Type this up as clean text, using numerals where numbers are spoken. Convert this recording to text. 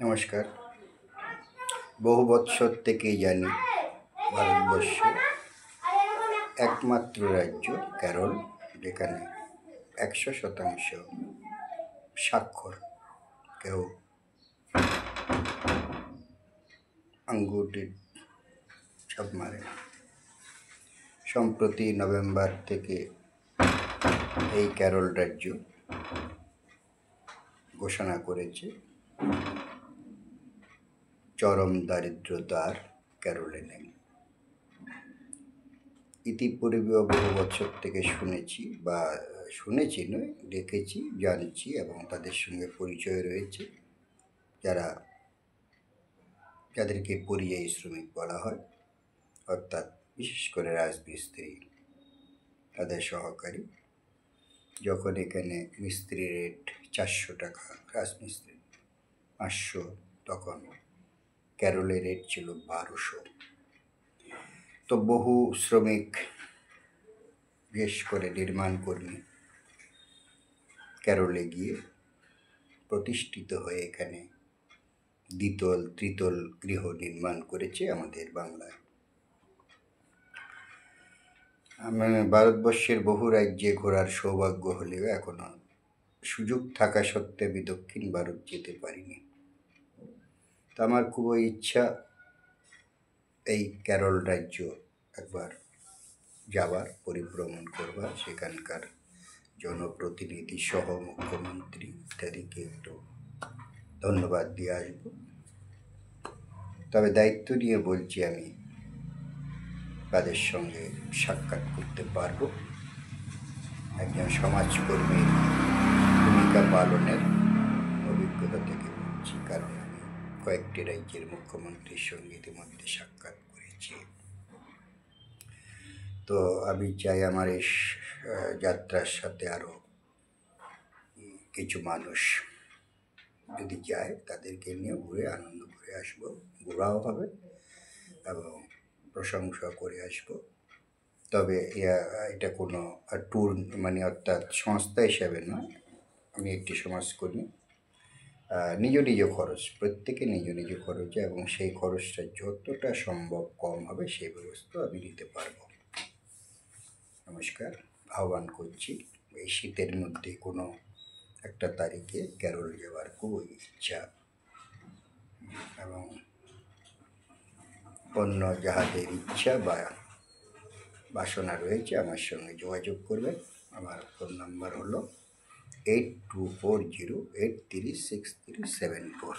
নমস্কার। বহু বৎসর থেকেই জানি ভারতবর্ষ একমাত্র রাজ্য কেরল, যেখানে 100% স্বাক্ষর কেউ আঙ্গুটির ছাপ মারে না। সম্প্রতি নভেম্বর থেকে এই কেরল রাজ্য ঘোষণা করেছে চরম দারিদ্রতার কেরলে নেই। ইতিপূর্বেও বহু বছর থেকে শুনেছি নয়, দেখেছি, জানছি এবং তাদের সঙ্গে পরিচয় রয়েছে, যাদেরকে পরিযায়ী শ্রমিক বলা হয়, অর্থাৎ বিশেষ করে রাজমিস্ত্রি, তাদের সহকারী। যখন এখানে মিস্ত্রি রেট 400 টাকা, রাজমিস্ত্রি 500, তখন কেরলের রেট ছিল 1200। তো বহু শ্রমিক, বিশেষ করে নির্মাণ কর্মী, কেরলে গিয়ে প্রতিষ্ঠিত হয়ে এখানে দ্বিতল ত্রিতল গৃহ নির্মাণ করেছে আমাদের বাংলায়। আমি ভারতবর্ষের বহু রাজ্যে ঘোরার সৌভাগ্য হলেও এখনো সুযোগ থাকা সত্ত্বে আমি দক্ষিণ ভারত যেতে পারিনি। তো আমার খুবই ইচ্ছা এই কেরল রাজ্য একবার যাবার, পরিভ্রমণ করবার, সেখানকার জনপ্রতিনিধি সহ মুখ্যমন্ত্রী ইত্যাদিকে একটু ধন্যবাদ দিয়ে আসবো। তবে দায়িত্ব নিয়ে বলছি, আমি তাদের সঙ্গে সাক্ষাৎ করতে পারবো। একজন সমাজকর্মীর ভূমিকা পালনের অভিজ্ঞতা থেকে বলছি, কারণ আমি কয়েকটি রাজ্যের মুখ্যমন্ত্রীর সঙ্গে ইতিমধ্যে সাক্ষাৎ করেছি। তো আমি চাই আমার এই যাত্রার সাথে আরও কিছু মানুষ যদি যায়, তাদেরকে নিয়ে ঘুরে আনন্দ করে আসবো, ঘোরাও হবে এবং প্রশংসা করে আসবো। তবে এটা কোনো ট্যুর অর্থাৎ সংস্থা হিসাবে নয়, আমি একটি সমাজকর্মী। নিজ খরচ, প্রত্যেকে নিজ খরচে, এবং সেই খরচটা যতটা সম্ভব কম হবে সেই ব্যবস্থা আমি নিতে পারবো। নমস্কার। আহ্বান করছি, এই শীতের মধ্যে কোনো একটা তারিখে কেরল যাওয়ার খুবই ইচ্ছা, এবং অন্য যাহাদের ইচ্ছা বা বাসনা রয়েছে আমার সঙ্গে যোগাযোগ করবেন। আমার ফোন নাম্বার হলো 8240836374।